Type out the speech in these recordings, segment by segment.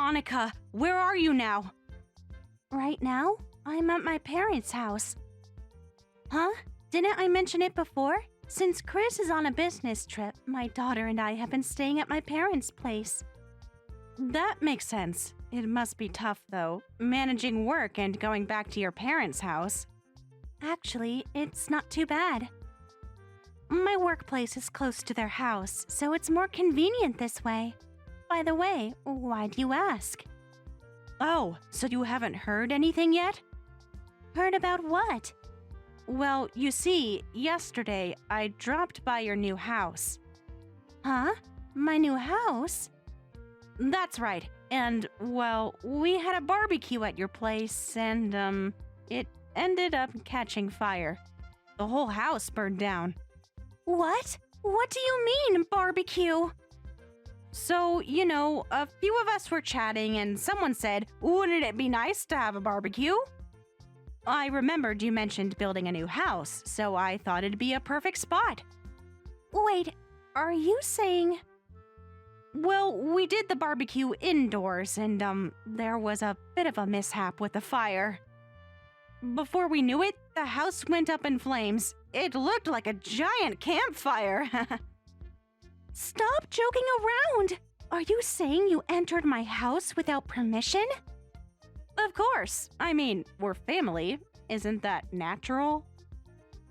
Annika, where are you now? Right now, I'm at my parents' house. Huh? Didn't I mention it before? Since Chris is on a business trip, my daughter and I have been staying at my parents' place. That makes sense. It must be tough, though, managing work and going back to your parents' house. Actually, it's not too bad. My workplace is close to their house, so it's more convenient this way. By the way, why do you ask? Oh, so you haven't heard anything yet? Heard about what? Well, you see, yesterday I dropped by your new house. Huh? My new house? That's right. And, well, we had a barbecue at your place, and, it ended up catching fire. The whole house burned down. What? What do you mean, barbecue? So, you know, a few of us were chatting and someone said, wouldn't it be nice to have a barbecue? I remembered you mentioned building a new house, so I thought it'd be a perfect spot. Wait, are you saying... Well, we did the barbecue indoors and, there was a bit of a mishap with the fire. Before we knew it, the house went up in flames. It looked like a giant campfire. Stop joking around! Are you saying you entered my house without permission? Of course. I mean, we're family. Isn't that natural?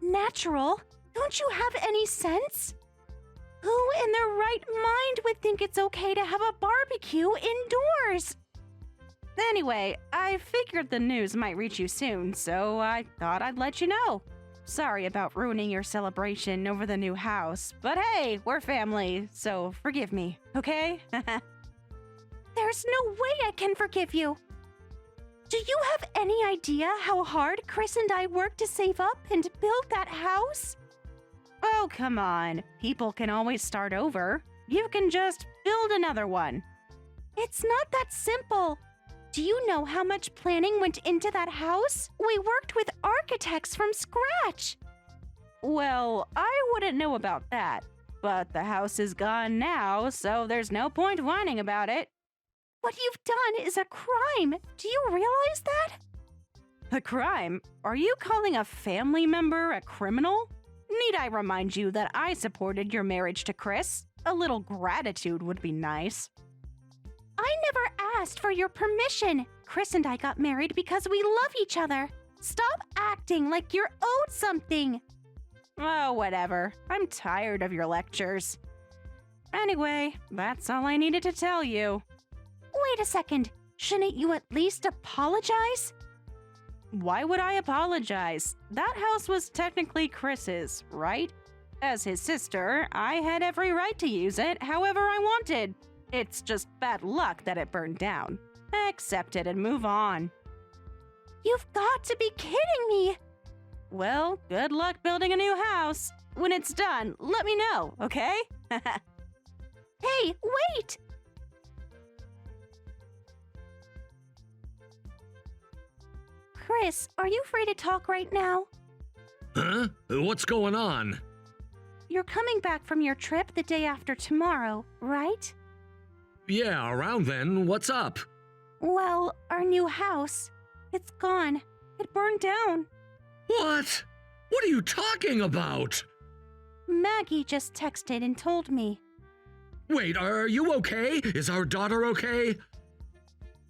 Natural? Don't you have any sense? Who in their right mind would think it's okay to have a barbecue indoors? Anyway, I figured the news might reach you soon, so I thought I'd let you know. Sorry about ruining your celebration over the new house, but hey, we're family, so forgive me, okay? There's no way I can forgive you. Do you have any idea how hard Chris and I worked to save up and build that house? Oh, come on. People can always start over. You can just build another one. It's not that simple. Do you know how much planning went into that house? We worked with architects from scratch. Well, I wouldn't know about that, but the house is gone now, so there's no point whining about it. What you've done is a crime. Do you realize that? A crime? Are you calling a family member a criminal? Need I remind you that I supported your marriage to Chris? A little gratitude would be nice. I never asked for your permission. Chris and I got married because we love each other. Stop acting like you're owed something. Oh, whatever. I'm tired of your lectures. Anyway, that's all I needed to tell you. Wait a second. Shouldn't you at least apologize? Why would I apologize? That house was technically Chris's, right? As his sister, I had every right to use it however I wanted. It's just bad luck that it burned down. Accept it and move on. You've got to be kidding me! Well, good luck building a new house. When it's done, let me know, okay? Hey, wait! Chris, are you free to talk right now? Huh? What's going on? You're coming back from your trip the day after tomorrow, right? Yeah, around then. What's up? Well, our new house. It's gone. It burned down. What? What are you talking about? Maggie just texted and told me. Wait, are you okay? Is our daughter okay?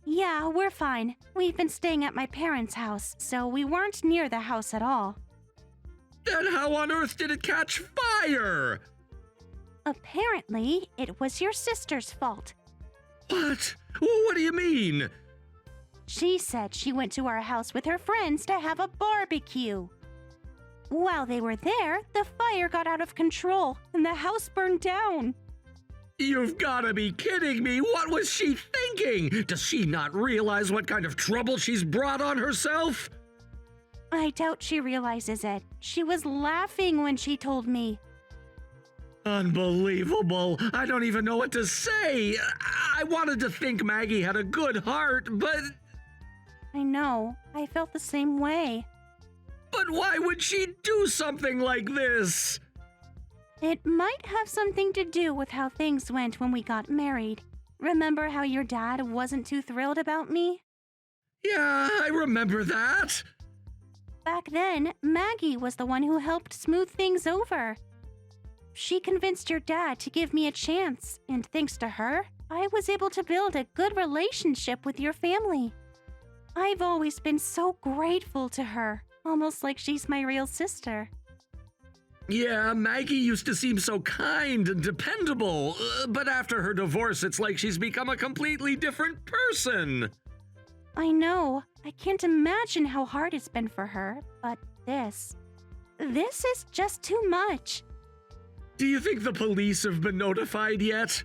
Yeah, we're fine. We've been staying at my parents' house, so we weren't near the house at all. Then how on earth did it catch fire? Apparently, it was your sister's fault. What? What do you mean? She said she went to our house with her friends to have a barbecue. While they were there, the fire got out of control and the house burned down. You've gotta be kidding me! What was she thinking? Does she not realize what kind of trouble she's brought on herself? I doubt she realizes it. She was laughing when she told me. Unbelievable! I don't even know what to say! I wanted to think Maggie had a good heart, but... I know. I felt the same way. But why would she do something like this? It might have something to do with how things went when we got married. Remember how your dad wasn't too thrilled about me? Yeah, I remember that. Back then, Maggie was the one who helped smooth things over. She convinced your dad to give me a chance, and thanks to her, I was able to build a good relationship with your family. I've always been so grateful to her, almost like she's my real sister. Yeah, Maggie used to seem so kind and dependable, but after her divorce, it's like she's become a completely different person. I know. I can't imagine how hard it's been for her, but this is just too much. Do you think the police have been notified yet?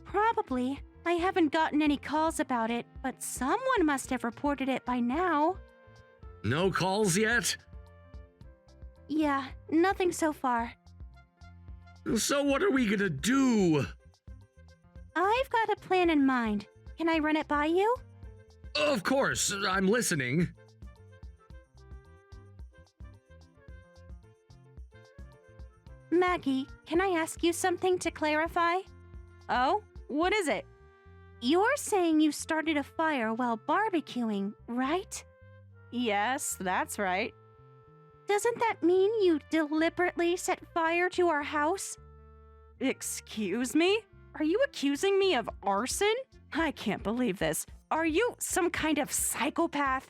Probably. I haven't gotten any calls about it, but someone must have reported it by now. No calls yet? Yeah, nothing so far. So what are we gonna do? I've got a plan in mind. Can I run it by you? Of course, I'm listening. Maggie, can I ask you something to clarify? Oh, what is it? You're saying you started a fire while barbecuing, right? Yes, that's right. Doesn't that mean you deliberately set fire to our house? Excuse me? Are you accusing me of arson? I can't believe this. Are you some kind of psychopath?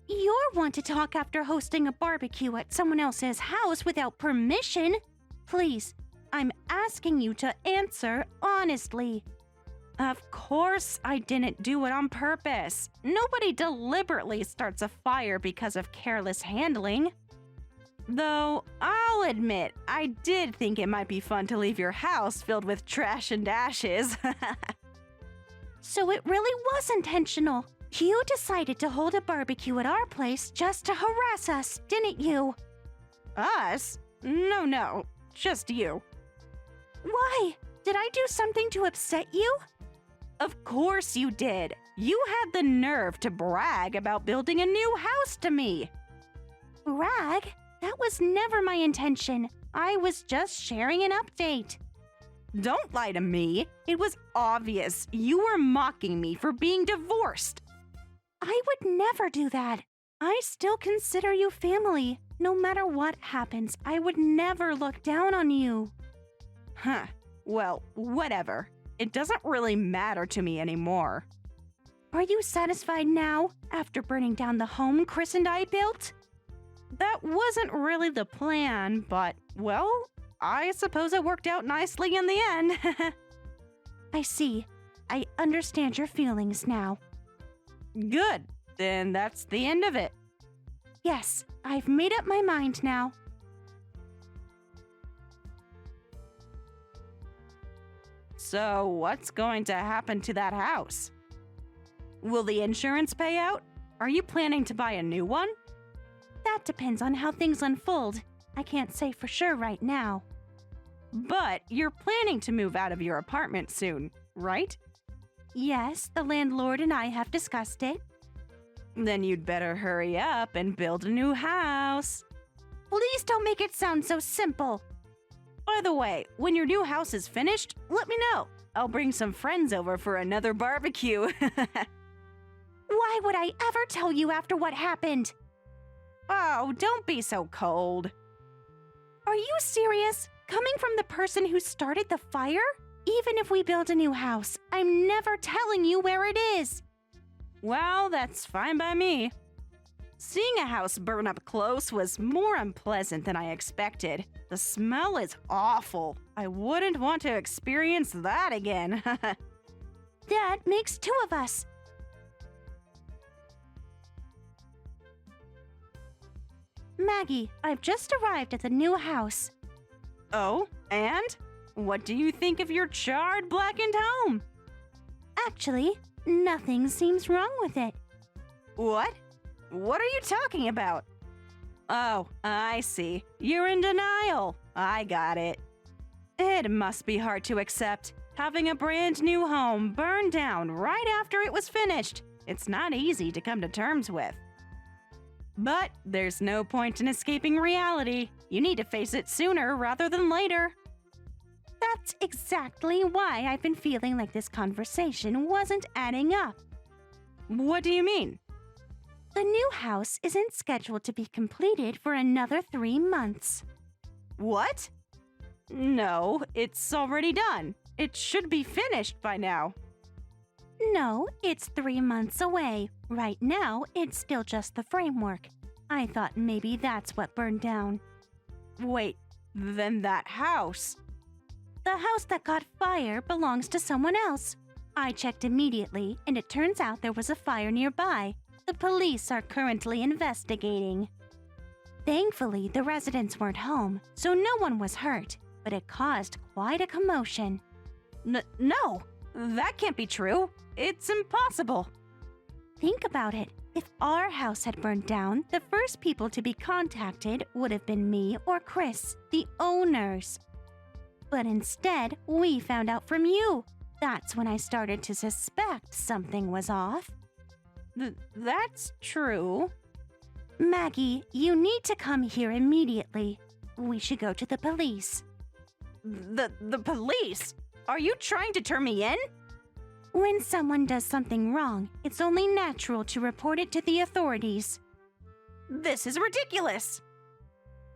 You're one to talk after hosting a barbecue at someone else's house without permission. Please, I'm asking you to answer honestly. Of course I didn't do it on purpose. Nobody deliberately starts a fire because of careless handling. Though, I'll admit, I did think it might be fun to leave your house filled with trash and ashes. So it really was intentional. You decided to hold a barbecue at our place just to harass us, didn't you? Us? No, just you. Why? Did I do something to upset you? Of course you did. You had the nerve to brag about building a new house to me. Brag? That was never my intention. I was just sharing an update. Don't lie to me. It was obvious you were mocking me for being divorced. I would never do that. I still consider you family. No matter what happens, I would never look down on you. Huh. Well, whatever. It doesn't really matter to me anymore. Are you satisfied now, after burning down the home Chris and I built? That wasn't really the plan, but, well, I suppose it worked out nicely in the end. I see. I understand your feelings now. Good. Then that's the end of it. Yes, I've made up my mind now. So, what's going to happen to that house? Will the insurance pay out? Are you planning to buy a new one? That depends on how things unfold. I can't say for sure right now. But you're planning to move out of your apartment soon, right? Yes, the landlord and I have discussed it. Then you'd better hurry up and build a new house. Please don't make it sound so simple. By the way, when your new house is finished, let me know. I'll bring some friends over for another barbecue. Why would I ever tell you after what happened? Oh, don't be so cold. Are you serious? Coming from the person who started the fire? Even if we build a new house, I'm never telling you where it is. Well, that's fine by me. Seeing a house burn up close was more unpleasant than I expected. The smell is awful. I wouldn't want to experience that again. That makes two of us. Maggie, I've just arrived at the new house. Oh, and? What do you think of your charred, blackened home? Actually, nothing seems wrong with it. What? What are you talking about? Oh, I see. You're in denial. I got it. It must be hard to accept, having a brand new home burned down right after it was finished. It's not easy to come to terms with. But there's no point in escaping reality. You need to face it sooner rather than later. That's exactly why I've been feeling like this conversation wasn't adding up. What do you mean? The new house isn't scheduled to be completed for another 3 months. What? No, it's already done. It should be finished by now. No, it's 3 months away. Right now, it's still just the framework. I thought maybe that's what burned down. Wait, then that house? The house that caught fire belongs to someone else. I checked immediately, and it turns out there was a fire nearby. The police are currently investigating. Thankfully, the residents weren't home, so no one was hurt, but it caused quite a commotion. No, that can't be true. It's impossible. Think about it. If our house had burned down, the first people to be contacted would have been me or Chris, the owners. But instead, we found out from you. That's when I started to suspect something was off. That's true. Maggie, you need to come here immediately. We should go to the police. The police? Are you trying to turn me in? When someone does something wrong, it's only natural to report it to the authorities. This is ridiculous.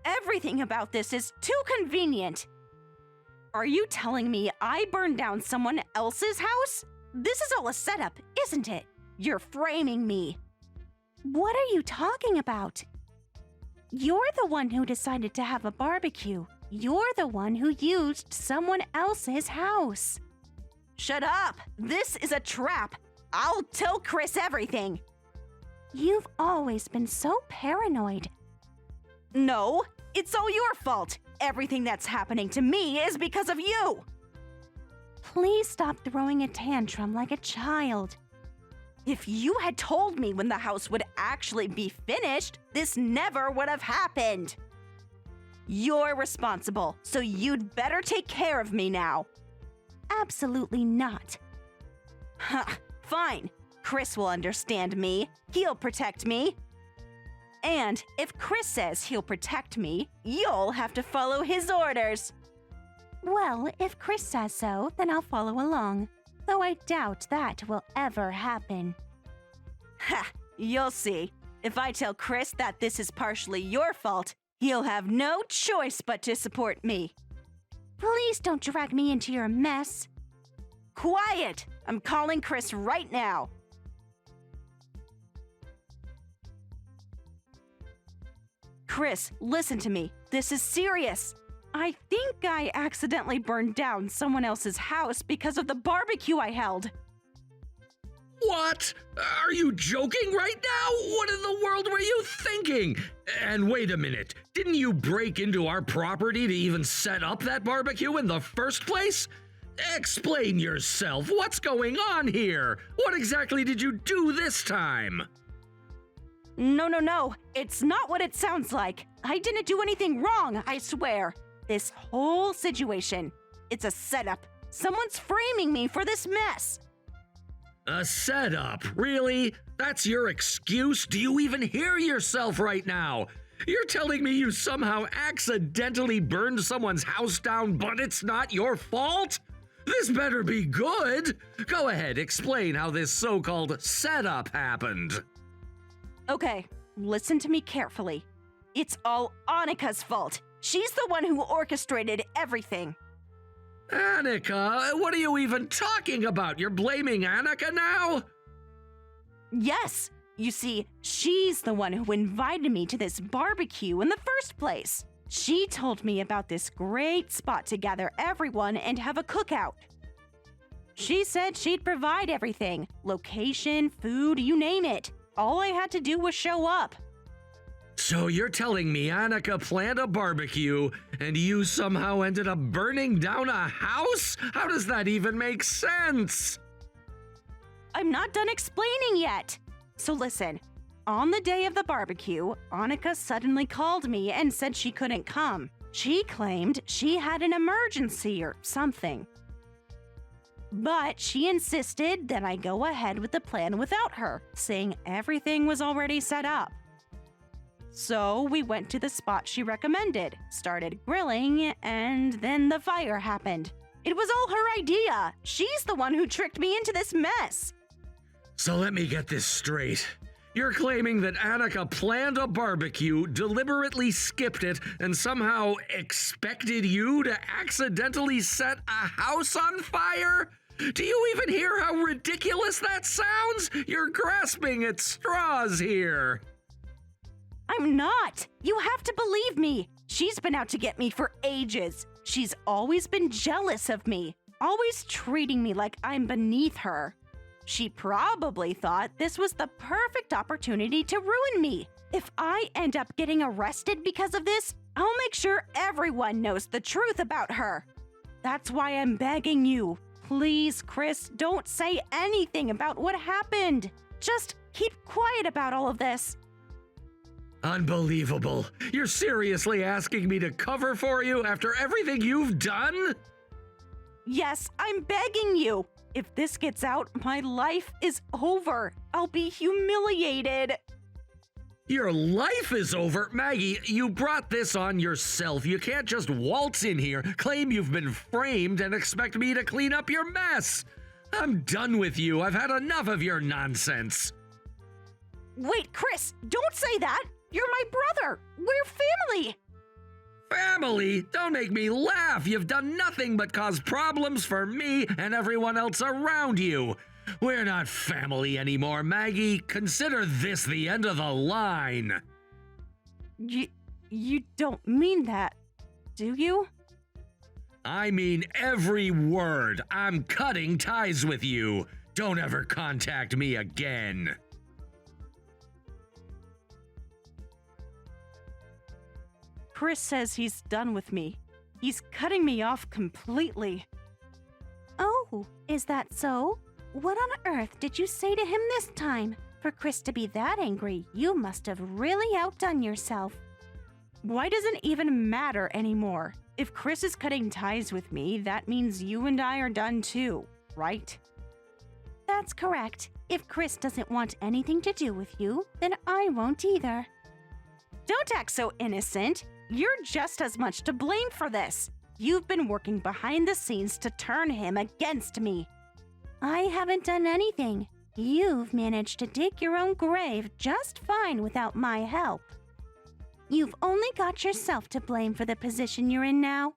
Everything about this is too convenient. Are you telling me I burned down someone else's house? This is all a setup, isn't it? You're framing me. What are you talking about? You're the one who decided to have a barbecue. You're the one who used someone else's house. Shut up! This is a trap! I'll tell Chris everything! You've always been so paranoid. No, it's all your fault! Everything that's happening to me is because of you! Please stop throwing a tantrum like a child. If you had told me when the house would actually be finished, this never would have happened! You're responsible, so you'd better take care of me now. Absolutely not. Ha, fine. Chris will understand me. He'll protect me. And if Chris says he'll protect me, you'll have to follow his orders. Well, if Chris says so, then I'll follow along. Though I doubt that will ever happen. Ha, you'll see. If I tell Chris that this is partially your fault, he'll have no choice but to support me. Please don't drag me into your mess. Quiet! I'm calling Chris right now. Chris, listen to me. This is serious. I think I accidentally burned down someone else's house because of the barbecue I held. What? Are you joking right now? What in the world were you thinking? And wait a minute, didn't you break into our property to even set up that barbecue in the first place? Explain yourself. What's going on here? What exactly did you do this time? No. It's not what it sounds like. I didn't do anything wrong, I swear. This whole situation, it's a setup. Someone's framing me for this mess. A setup? Really? That's your excuse? Do you even hear yourself right now? You're telling me you somehow accidentally burned someone's house down, but it's not your fault? This better be good. Go ahead, explain how this so-called setup happened. Okay, listen to me carefully. It's all Annika's fault. She's the one who orchestrated everything. Annika? What are you even talking about? You're blaming Annika now? Yes. You see, she's the one who invited me to this barbecue in the first place. She told me about this great spot to gather everyone and have a cookout. She said she'd provide everything. Location, food, you name it. All I had to do was show up. So you're telling me Annika planned a barbecue and you somehow ended up burning down a house? How does that even make sense? I'm not done explaining yet. So listen, on the day of the barbecue, Annika suddenly called me and said she couldn't come. She claimed she had an emergency or something. But she insisted that I go ahead with the plan without her, saying everything was already set up. So we went to the spot she recommended, started grilling, and then the fire happened. It was all her idea. She's the one who tricked me into this mess. So let me get this straight. You're claiming that Annika planned a barbecue, deliberately skipped it, and somehow expected you to accidentally set a house on fire? Do you even hear how ridiculous that sounds? You're grasping at straws here. I'm not. You have to believe me. She's been out to get me for ages. She's always been jealous of me, always treating me like I'm beneath her. She probably thought this was the perfect opportunity to ruin me. If I end up getting arrested because of this, I'll make sure everyone knows the truth about her. That's why I'm begging you. Please, Chris, don't say anything about what happened. Just keep quiet about all of this. Unbelievable. You're seriously asking me to cover for you after everything you've done? Yes, I'm begging you. If this gets out, my life is over. I'll be humiliated. Your life is over? Maggie, you brought this on yourself. You can't just waltz in here, claim you've been framed, and expect me to clean up your mess. I'm done with you. I've had enough of your nonsense. Wait, Chris, don't say that. You're my brother. We're family. Family? Don't make me laugh. You've done nothing but cause problems for me and everyone else around you. We're not family anymore, Maggie. Consider this the end of the line. You don't mean that, do you? I mean every word. I'm cutting ties with you. Don't ever contact me again. Chris says he's done with me. He's cutting me off completely. Oh, is that so? What on earth did you say to him this time? For Chris to be that angry, you must have really outdone yourself. Why does it even matter anymore? If Chris is cutting ties with me, that means you and I are done too, right? That's correct. If Chris doesn't want anything to do with you, then I won't either. Don't act so innocent. You're just as much to blame for this. You've been working behind the scenes to turn him against me. I haven't done anything. You've managed to dig your own grave just fine without my help. You've only got yourself to blame for the position you're in now.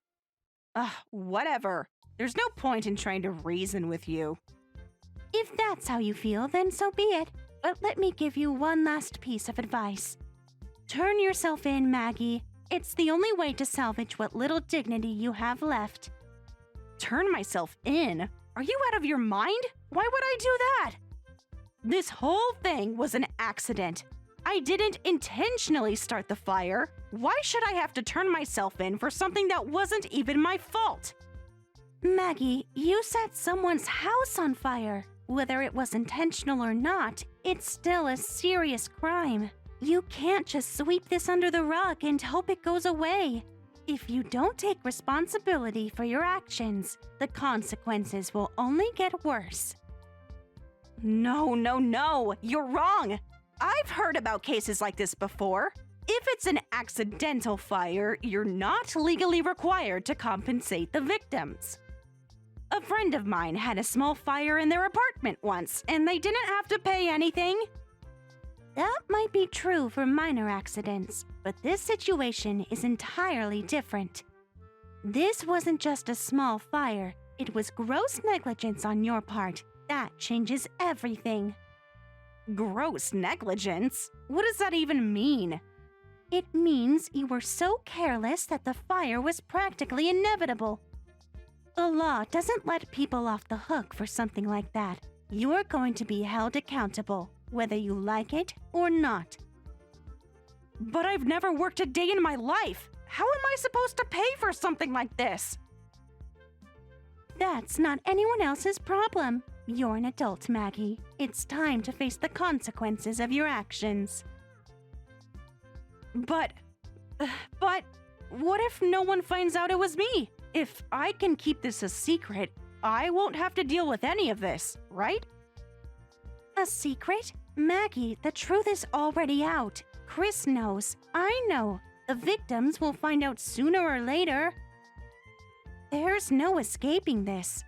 Whatever. There's no point in trying to reason with you. If that's how you feel, then so be it. But let me give you one last piece of advice. Turn yourself in, Maggie. It's the only way to salvage what little dignity you have left. Turn myself in? Are you out of your mind? Why would I do that? This whole thing was an accident. I didn't intentionally start the fire. Why should I have to turn myself in for something that wasn't even my fault? Maggie, you set someone's house on fire. Whether it was intentional or not, it's still a serious crime. You can't just sweep this under the rug and hope it goes away. If you don't take responsibility for your actions, the consequences will only get worse. No, you're wrong. I've heard about cases like this before. If it's an accidental fire, you're not legally required to compensate the victims. A friend of mine had a small fire in their apartment once, and they didn't have to pay anything. That might be true for minor accidents, but this situation is entirely different. This wasn't just a small fire, it was gross negligence on your part. That changes everything. Gross negligence? What does that even mean? It means you were so careless that the fire was practically inevitable. The law doesn't let people off the hook for something like that. You're going to be held accountable, whether you like it or not. But I've never worked a day in my life. How am I supposed to pay for something like this? That's not anyone else's problem. You're an adult, Maggie. It's time to face the consequences of your actions. But what if no one finds out it was me? If I can keep this a secret, I won't have to deal with any of this, right? A secret? Maggie, the truth is already out. Chris knows. I know. The victims will find out sooner or later. There's no escaping this.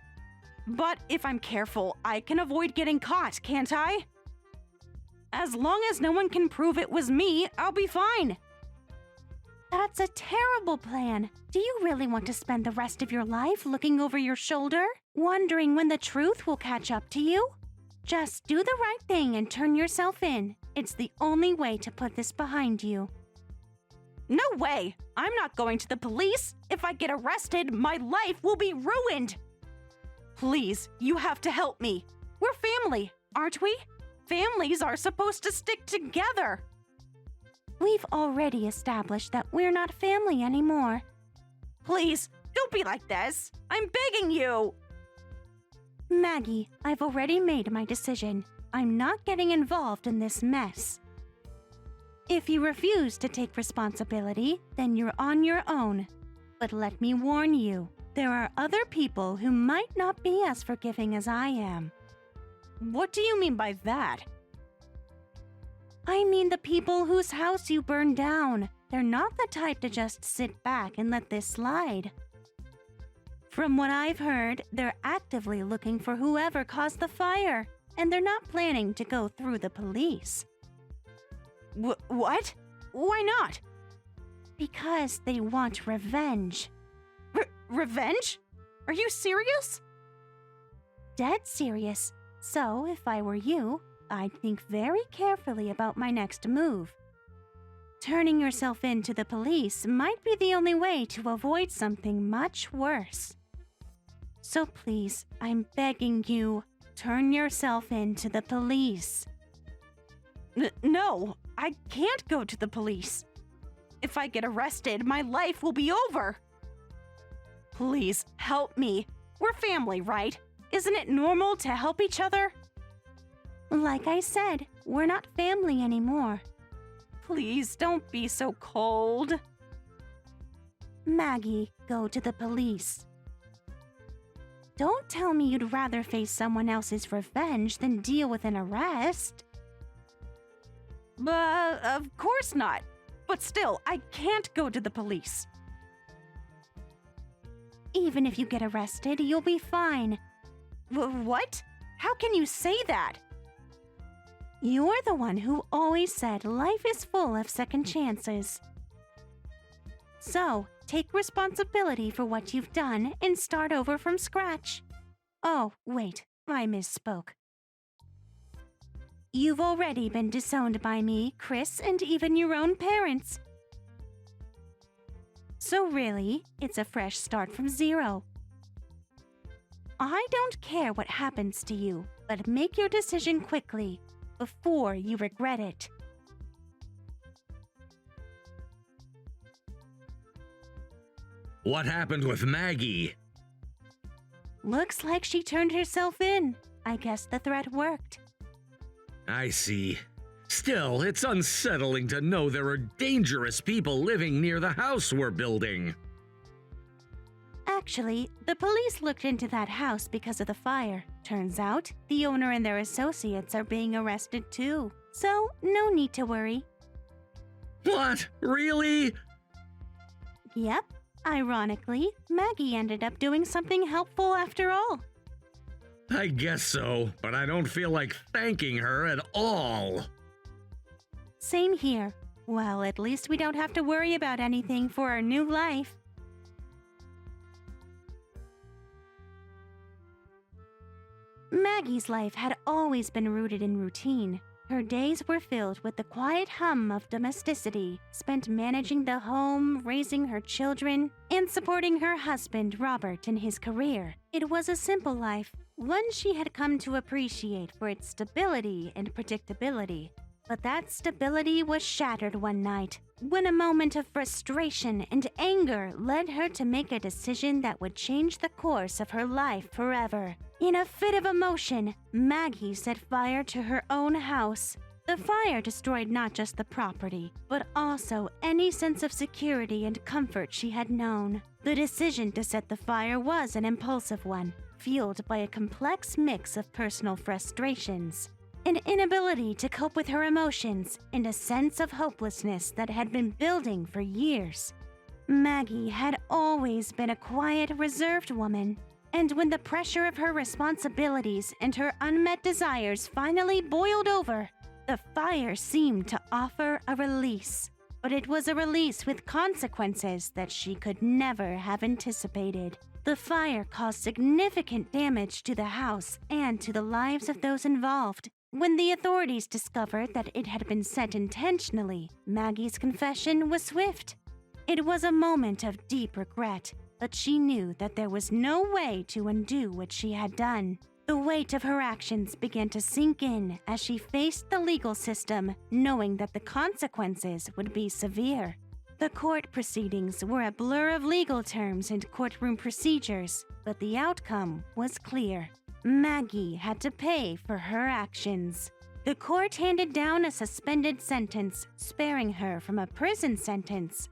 But if I'm careful, I can avoid getting caught, can't I? As long as no one can prove it was me, I'll be fine. That's a terrible plan. Do you really want to spend the rest of your life looking over your shoulder, wondering when the truth will catch up to you? Just do the right thing and turn yourself in. It's the only way to put this behind you. No way! I'm not going to the police. If I get arrested, my life will be ruined. Please, you have to help me. We're family, aren't we? Families are supposed to stick together. We've already established that we're not family anymore. Please, don't be like this. I'm begging you. Maggie, I've already made my decision. I'm not getting involved in this mess. If you refuse to take responsibility, then you're on your own. But let me warn you, there are other people who might not be as forgiving as I am. What do you mean by that? I mean the people whose house you burned down. They're not the type to just sit back and let this slide. From what I've heard, they're actively looking for whoever caused the fire, and they're not planning to go through the police. What? Why not? Because they want revenge. Revenge? Are you serious? Dead serious. So, if I were you, I'd think very carefully about my next move. Turning yourself in to the police might be the only way to avoid something much worse. So please, I'm begging you, turn yourself in to the police. No, I can't go to the police. If I get arrested, my life will be over. Please, help me. We're family, right? Isn't it normal to help each other? Like I said, we're not family anymore. Please don't be so cold. Maggie, go to the police. Don't tell me you'd rather face someone else's revenge than deal with an arrest. Of course not. But still, I can't go to the police. Even if you get arrested, you'll be fine. What? How can you say that? You're the one who always said life is full of second chances. So, take responsibility for what you've done and start over from scratch. Oh, wait, I misspoke. You've already been disowned by me, Chris, and even your own parents. So really, it's a fresh start from zero. I don't care what happens to you, but make your decision quickly, before you regret it. What happened with Maggie? Looks like she turned herself in. I guess the threat worked. I see. Still, it's unsettling to know there are dangerous people living near the house we're building. Actually, the police looked into that house because of the fire. Turns out, the owner and their associates are being arrested too. So, no need to worry. What? Really? Yep. Ironically, Maggie ended up doing something helpful after all. I guess so, but I don't feel like thanking her at all. Same here. Well, at least we don't have to worry about anything for our new life. Maggie's life had always been rooted in routine. Her days were filled with the quiet hum of domesticity, spent managing the home, raising her children, and supporting her husband, Robert, in his career. It was a simple life, one she had come to appreciate for its stability and predictability. But that stability was shattered one night, when a moment of frustration and anger led her to make a decision that would change the course of her life forever. In a fit of emotion, Maggie set fire to her own house. The fire destroyed not just the property, but also any sense of security and comfort she had known. The decision to set the fire was an impulsive one, fueled by a complex mix of personal frustrations. an inability to cope with her emotions, and a sense of hopelessness that had been building for years. Maggie had always been a quiet, reserved woman, and when the pressure of her responsibilities and her unmet desires finally boiled over, the fire seemed to offer a release. But it was a release with consequences that she could never have anticipated. The fire caused significant damage to the house and to the lives of those involved. When the authorities discovered that it had been set intentionally, Maggie's confession was swift. It was a moment of deep regret, but she knew that there was no way to undo what she had done. The weight of her actions began to sink in as she faced the legal system, knowing that the consequences would be severe. The court proceedings were a blur of legal terms and courtroom procedures, but the outcome was clear. Maggie had to pay for her actions. The court handed down a suspended sentence, sparing her from a prison sentence,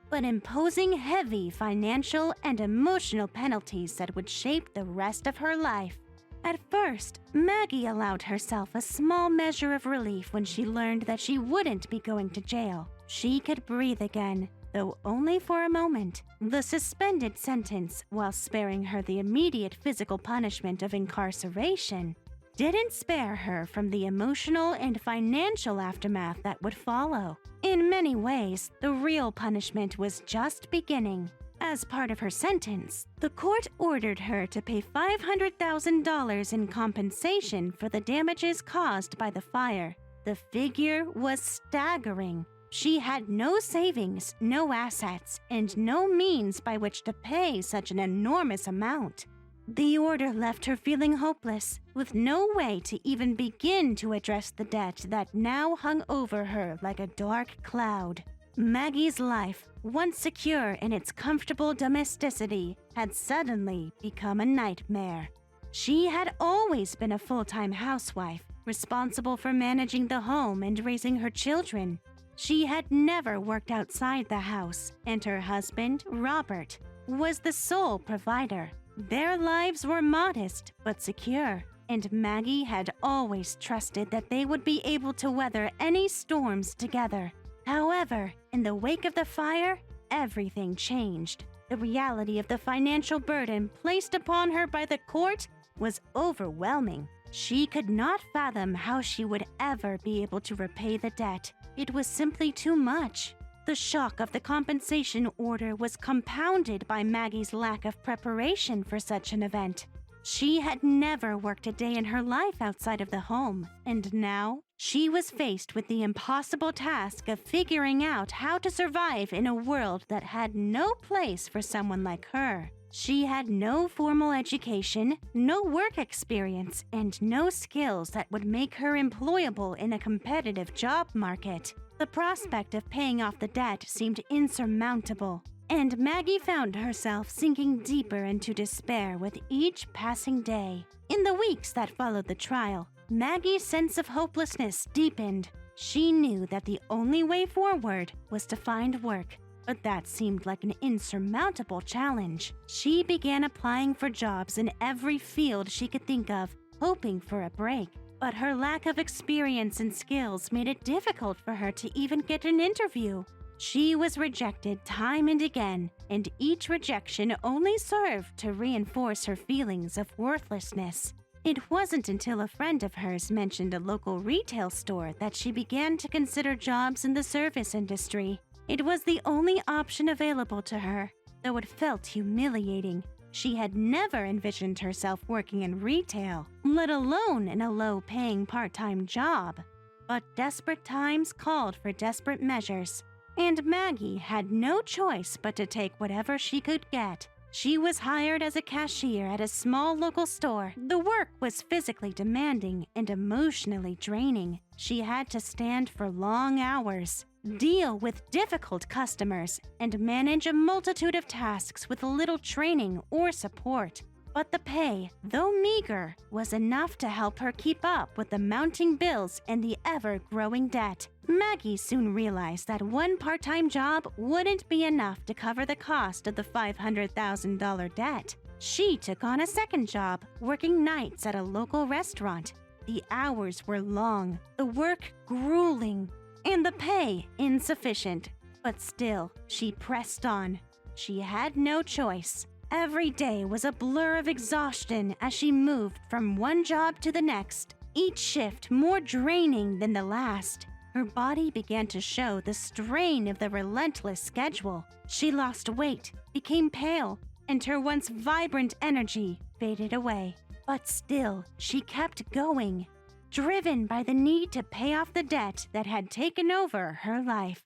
but imposing heavy financial and emotional penalties that would shape the rest of her life. At first, Maggie allowed herself a small measure of relief when she learned that she wouldn't be going to jail. She could breathe again, though only for a moment. The suspended sentence, while sparing her the immediate physical punishment of incarceration, didn't spare her from the emotional and financial aftermath that would follow. In many ways, the real punishment was just beginning. As part of her sentence, the court ordered her to pay $500,000 in compensation for the damages caused by the fire. The figure was staggering. She had no savings, no assets, and no means by which to pay such an enormous amount. The order left her feeling hopeless, with no way to even begin to address the debt that now hung over her like a dark cloud. Maggie's life, once secure in its comfortable domesticity, had suddenly become a nightmare. She had always been a full-time housewife, responsible for managing the home and raising her children. She had never worked outside the house, and her husband, Robert, was the sole provider. Their lives were modest but secure, and Maggie had always trusted that they would be able to weather any storms together. However, in the wake of the fire, everything changed. The reality of the financial burden placed upon her by the court was overwhelming. She could not fathom how she would ever be able to repay the debt. It was simply too much. The shock of the compensation order was compounded by Maggie's lack of preparation for such an event. She had never worked a day in her life outside of the home, and now she was faced with the impossible task of figuring out how to survive in a world that had no place for someone like her. She had no formal education, no work experience, and no skills that would make her employable in a competitive job market. The prospect of paying off the debt seemed insurmountable, and Maggie found herself sinking deeper into despair with each passing day. In the weeks that followed the trial, Maggie's sense of hopelessness deepened. She knew that the only way forward was to find work, but that seemed like an insurmountable challenge. She began applying for jobs in every field she could think of, hoping for a break. But her lack of experience and skills made it difficult for her to even get an interview. She was rejected time and again, and each rejection only served to reinforce her feelings of worthlessness. It wasn't until a friend of hers mentioned a local retail store that she began to consider jobs in the service industry. It was the only option available to her, though it felt humiliating. She had never envisioned herself working in retail, let alone in a low-paying part-time job. But desperate times called for desperate measures, and Maggie had no choice but to take whatever she could get. She was hired as a cashier at a small local store. The work was physically demanding and emotionally draining. She had to stand for long hours, deal with difficult customers, and manage a multitude of tasks with little training or support. But the pay, though meager, was enough to help her keep up with the mounting bills and the ever-growing debt. Maggie soon realized that one part-time job wouldn't be enough to cover the cost of the $500,000 debt. She took on a second job, working nights at a local restaurant. The hours were long, the work grueling, and the pay insufficient. But still, she pressed on. She had no choice. Every day was a blur of exhaustion as she moved from one job to the next, each shift more draining than the last. Her body began to show the strain of the relentless schedule. She lost weight, became pale, and her once vibrant energy faded away. But still, she kept going, driven by the need to pay off the debt that had taken over her life.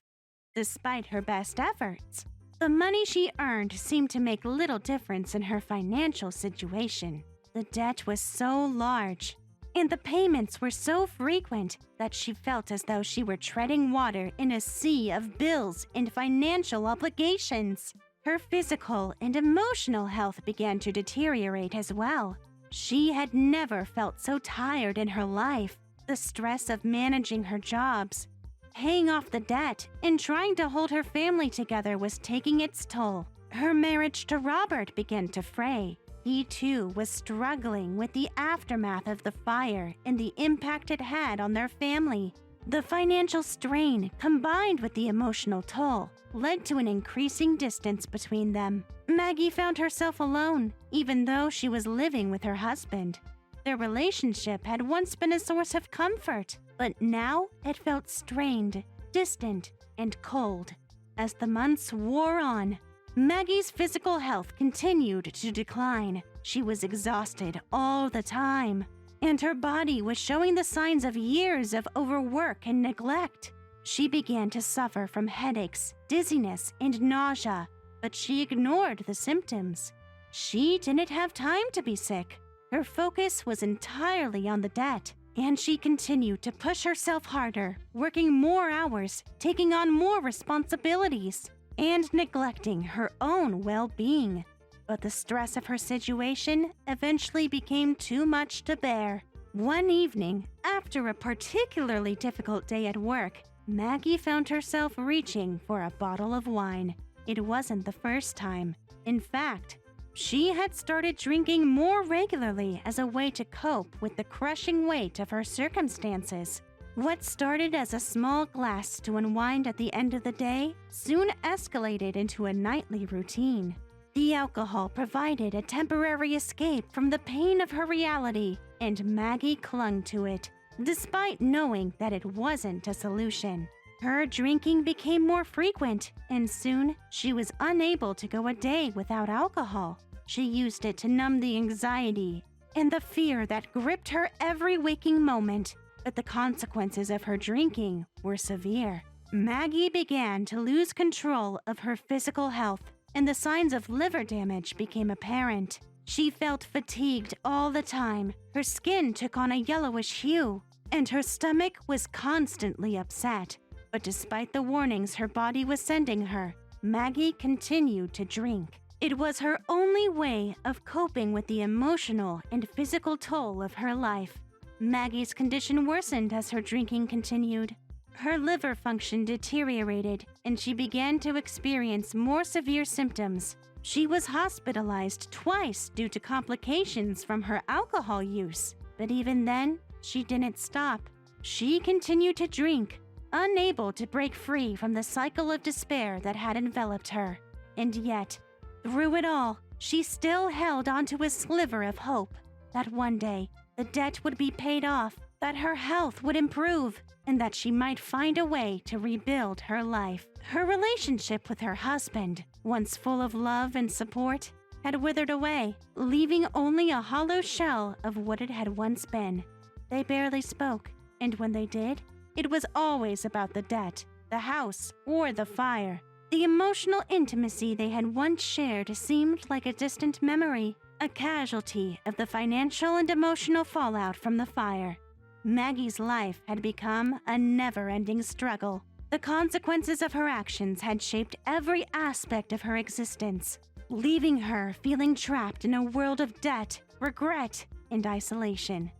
Despite her best efforts, the money she earned seemed to make little difference in her financial situation. The debt was so large, and the payments were so frequent that she felt as though she were treading water in a sea of bills and financial obligations. Her physical and emotional health began to deteriorate as well. She had never felt so tired in her life. The stress of managing her jobs, paying off the debt, and trying to hold her family together was taking its toll. Her marriage to Robert began to fray. He too was struggling with the aftermath of the fire and the impact it had on their family. The financial strain, combined with the emotional toll, led to an increasing distance between them. Maggie found herself alone, even though she was living with her husband. Their relationship had once been a source of comfort, but now it felt strained, distant, and cold. As the months wore on, Maggie's physical health continued to decline. She was exhausted all the time, and her body was showing the signs of years of overwork and neglect. She began to suffer from headaches, dizziness, and nausea, but she ignored the symptoms. She didn't have time to be sick. Her focus was entirely on the debt, and she continued to push herself harder, working more hours, taking on more responsibilities, and neglecting her own well-being. But the stress of her situation eventually became too much to bear. One evening, after a particularly difficult day at work, Maggie found herself reaching for a bottle of wine. It wasn't the first time. In fact, she had started drinking more regularly as a way to cope with the crushing weight of her circumstances. What started as a small glass to unwind at the end of the day soon escalated into a nightly routine. The alcohol provided a temporary escape from the pain of her reality, and Maggie clung to it, despite knowing that it wasn't a solution. Her drinking became more frequent, and soon she was unable to go a day without alcohol. She used it to numb the anxiety and the fear that gripped her every waking moment. But the consequences of her drinking were severe. Maggie began to lose control of her physical health, and the signs of liver damage became apparent. She felt fatigued all the time, her skin took on a yellowish hue, and her stomach was constantly upset. But despite the warnings her body was sending her, Maggie continued to drink. It was her only way of coping with the emotional and physical toll of her life. Maggie's condition worsened as her drinking continued. Her liver function deteriorated, and she began to experience more severe symptoms. She was hospitalized twice due to complications from her alcohol use. But even then, she didn't stop. She continued to drink, unable to break free from the cycle of despair that had enveloped her. And yet, through it all, she still held onto a sliver of hope that one day the debt would be paid off, that her health would improve, and that she might find a way to rebuild her life. Her relationship with her husband, once full of love and support, had withered away, leaving only a hollow shell of what it had once been. They barely spoke, and when they did, it was always about the debt, the house, or the fire. The emotional intimacy they had once shared seemed like a distant memory, a casualty of the financial and emotional fallout from the fire. Maggie's life had become a never-ending struggle. The consequences of her actions had shaped every aspect of her existence, leaving her feeling trapped in a world of debt, regret, and isolation.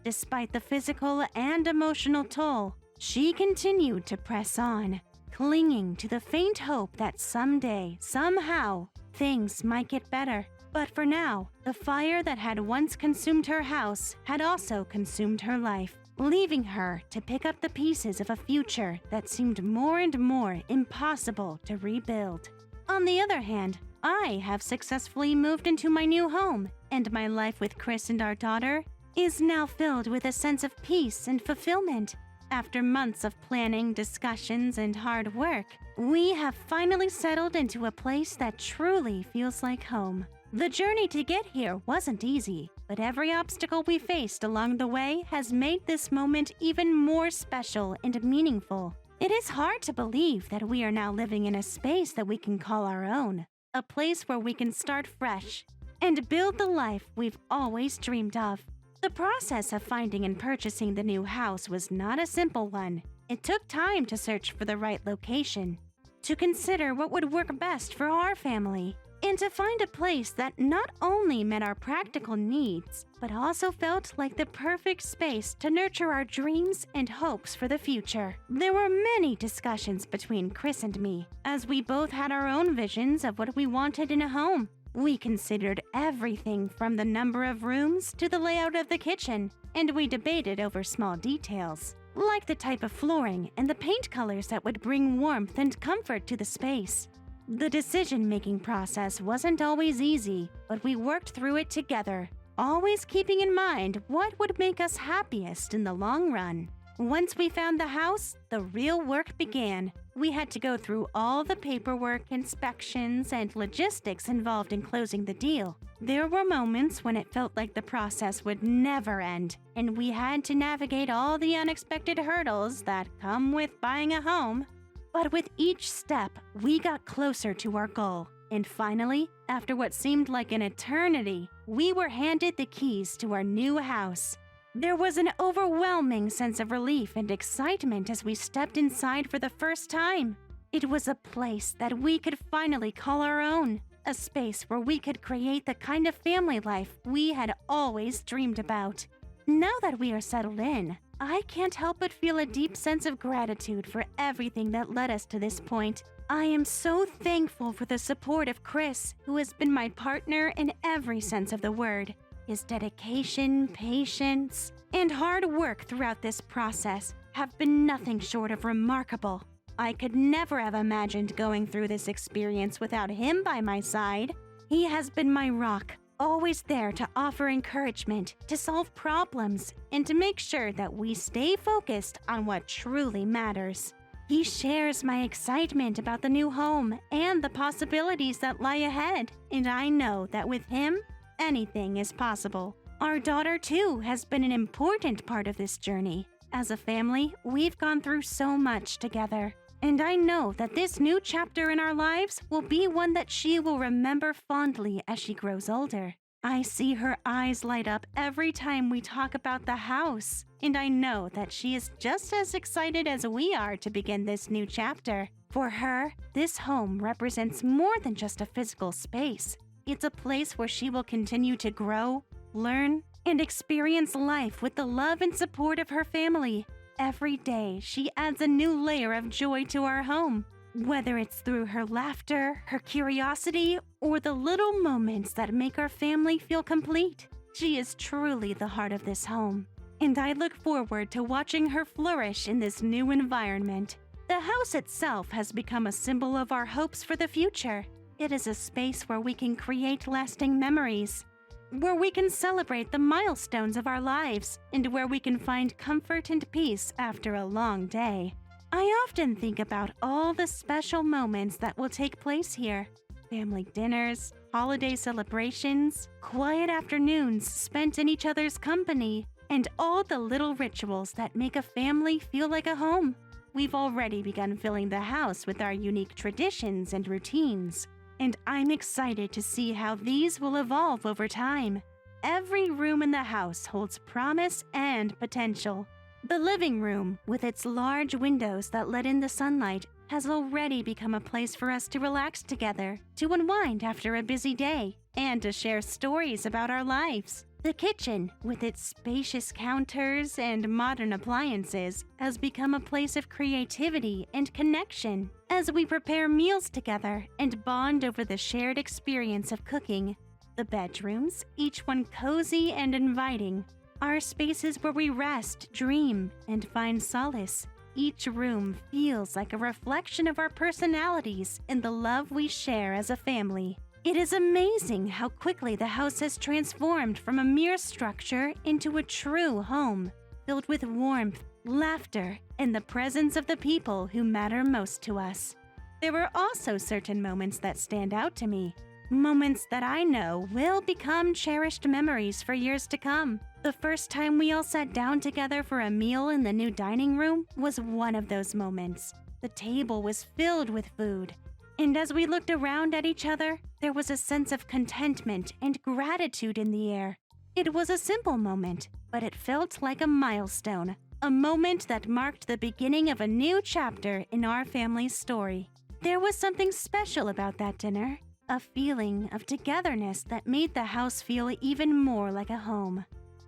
Despite the physical and emotional toll, she continued to press on, clinging to the faint hope that someday, somehow, things might get better. But for now, the fire that had once consumed her house had also consumed her life, leaving her to pick up the pieces of a future that seemed more and more impossible to rebuild. On the other hand, I have successfully moved into my new home, and my life with Chris and our daughter is now filled with a sense of peace and fulfillment. After months of planning, discussions, and hard work, we have finally settled into a place that truly feels like home. The journey to get here wasn't easy, but every obstacle we faced along the way has made this moment even more special and meaningful. It is hard to believe that we are now living in a space that we can call our own, a place where we can start fresh and build the life we've always dreamed of. The process of finding and purchasing the new house was not a simple one. It took time to search for the right location, to consider what would work best for our family, and to find a place that not only met our practical needs, but also felt like the perfect space to nurture our dreams and hopes for the future. There were many discussions between Chris and me, as we both had our own visions of what we wanted in a home. We considered everything from the number of rooms to the layout of the kitchen, and we debated over small details, like the type of flooring and the paint colors that would bring warmth and comfort to the space. The decision-making process wasn't always easy, but we worked through it together, always keeping in mind what would make us happiest in the long run. Once we found the house, the real work began. We had to go through all the paperwork, inspections, and logistics involved in closing the deal. There were moments when it felt like the process would never end, and we had to navigate all the unexpected hurdles that come with buying a home. But with each step, we got closer to our goal. And finally, after what seemed like an eternity, we were handed the keys to our new house. There was an overwhelming sense of relief and excitement as we stepped inside for the first time. It was a place that we could finally call our own, a space where we could create the kind of family life we had always dreamed about. Now that we are settled in, I can't help but feel a deep sense of gratitude for everything that led us to this point. I am so thankful for the support of Chris, who has been my partner in every sense of the word. His dedication, patience, and hard work throughout this process have been nothing short of remarkable. I could never have imagined going through this experience without him by my side. He has been my rock, always there to offer encouragement, to solve problems, and to make sure that we stay focused on what truly matters. He shares my excitement about the new home and the possibilities that lie ahead, and I know that with him, anything is possible. Our daughter, too, has been an important part of this journey. As a family, we've gone through so much together, and I know that this new chapter in our lives will be one that she will remember fondly as she grows older. I see her eyes light up every time we talk about the house, and I know that she is just as excited as we are to begin this new chapter. For her, this home represents more than just a physical space. It's a place where she will continue to grow, learn, and experience life with the love and support of her family. Every day, she adds a new layer of joy to our home, whether it's through her laughter, her curiosity, or the little moments that make our family feel complete. She is truly the heart of this home, and I look forward to watching her flourish in this new environment. The house itself has become a symbol of our hopes for the future. It is a space where we can create lasting memories, where we can celebrate the milestones of our lives, and where we can find comfort and peace after a long day. I often think about all the special moments that will take place here. Family dinners, holiday celebrations, quiet afternoons spent in each other's company, and all the little rituals that make a family feel like a home. We've already begun filling the house with our unique traditions and routines, and I'm excited to see how these will evolve over time. Every room in the house holds promise and potential. The living room, with its large windows that let in the sunlight, has already become a place for us to relax together, to unwind after a busy day, and to share stories about our lives. The kitchen, with its spacious counters and modern appliances, has become a place of creativity and connection as we prepare meals together and bond over the shared experience of cooking. The bedrooms, each one cozy and inviting, are spaces where we rest, dream, and find solace. Each room feels like a reflection of our personalities and the love we share as a family. It is amazing how quickly the house has transformed from a mere structure into a true home, filled with warmth, laughter, and the presence of the people who matter most to us. There are also certain moments that stand out to me, moments that I know will become cherished memories for years to come. The first time we all sat down together for a meal in the new dining room was one of those moments. The table was filled with food, and as we looked around at each other, there was a sense of contentment and gratitude in the air. It was a simple moment, but it felt like a milestone, a moment that marked the beginning of a new chapter in our family's story. There was something special about that dinner, a feeling of togetherness that made the house feel even more like a home.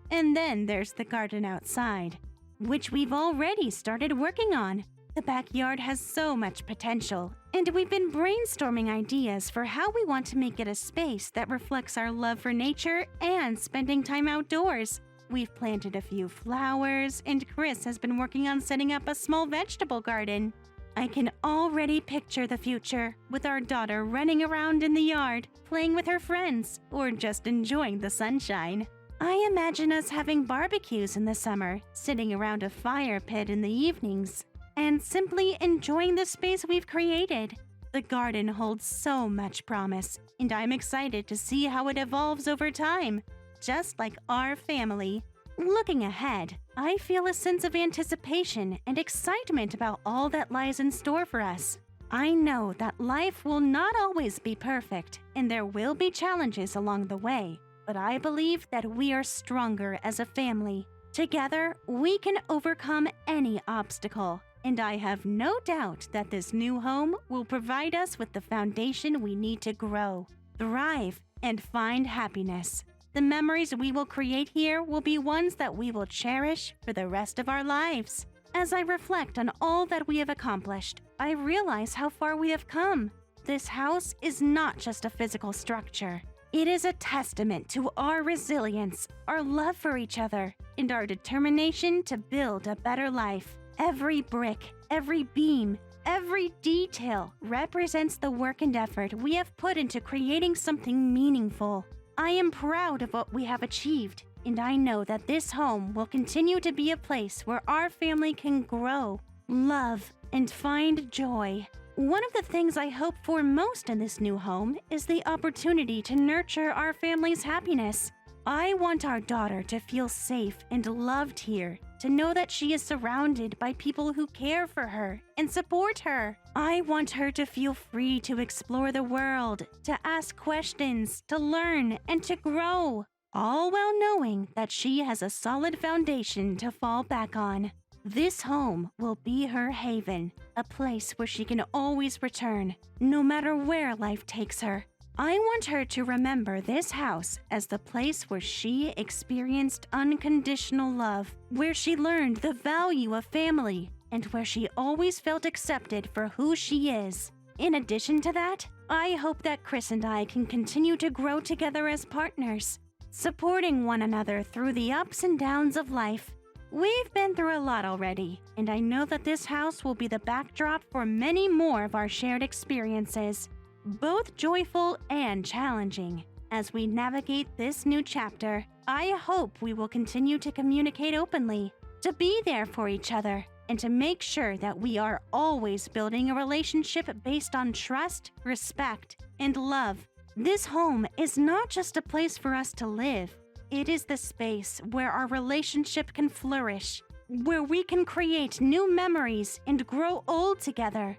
And then there's the garden outside, which we've already started working on. The backyard has so much potential, and we've been brainstorming ideas for how we want to make it a space that reflects our love for nature and spending time outdoors. We've planted a few flowers, and Chris has been working on setting up a small vegetable garden. I can already picture the future, with our daughter running around in the yard, playing with her friends, or just enjoying the sunshine. I imagine us having barbecues in the summer, sitting around a fire pit in the evenings, and simply enjoying the space we've created. The garden holds so much promise, and I'm excited to see how it evolves over time, just like our family. Looking ahead, I feel a sense of anticipation and excitement about all that lies in store for us. I know that life will not always be perfect, and there will be challenges along the way, but I believe that we are stronger as a family. Together, we can overcome any obstacle, and I have no doubt that this new home will provide us with the foundation we need to grow, thrive, and find happiness. The memories we will create here will be ones that we will cherish for the rest of our lives. As I reflect on all that we have accomplished, I realize how far we have come. This house is not just a physical structure. It is a testament to our resilience, our love for each other, and our determination to build a better life. Every brick, every beam, every detail represents the work and effort we have put into creating something meaningful. I am proud of what we have achieved, and I know that this home will continue to be a place where our family can grow, love, and find joy. One of the things I hope for most in this new home is the opportunity to nurture our family's happiness. I want our daughter to feel safe and loved here, to know that she is surrounded by people who care for her and support her. I want her to feel free to explore the world, to ask questions, to learn, and to grow, all while knowing that she has a solid foundation to fall back on. This home will be her haven, a place where she can always return, no matter where life takes her. I want her to remember this house as the place where she experienced unconditional love, where she learned the value of family, and where she always felt accepted for who she is. In addition to that, I hope that Chris and I can continue to grow together as partners, supporting one another through the ups and downs of life. We've been through a lot already, and I know that this house will be the backdrop for many more of our shared experiences, both joyful and challenging. As we navigate this new chapter, I hope we will continue to communicate openly, to be there for each other, and to make sure that we are always building a relationship based on trust, respect, and love. This home is not just a place for us to live. It is the space where our relationship can flourish, where we can create new memories and grow old together.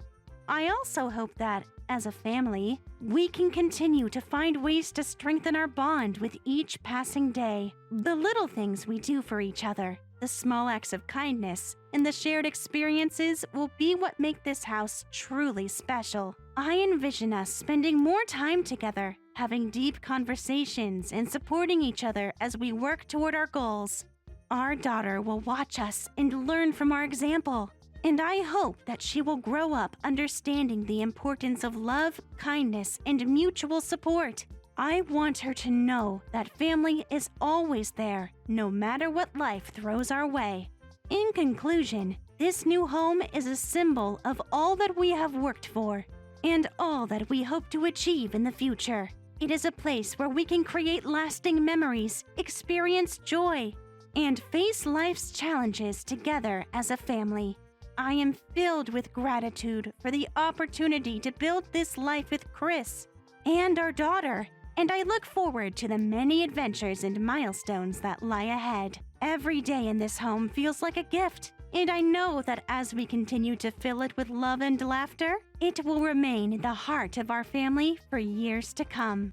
I also hope that, as a family, we can continue to find ways to strengthen our bond with each passing day. The little things we do for each other, the small acts of kindness, and the shared experiences will be what make this house truly special. I envision us spending more time together, having deep conversations and supporting each other as we work toward our goals. Our daughter will watch us and learn from our example, and I hope that she will grow up understanding the importance of love, kindness, and mutual support. I want her to know that family is always there, no matter what life throws our way. In conclusion, this new home is a symbol of all that we have worked for and all that we hope to achieve in the future. It is a place where we can create lasting memories, experience joy, and face life's challenges together as a family. I am filled with gratitude for the opportunity to build this life with Chris and our daughter, and I look forward to the many adventures and milestones that lie ahead. Every day in this home feels like a gift, and I know that as we continue to fill it with love and laughter, it will remain the heart of our family for years to come.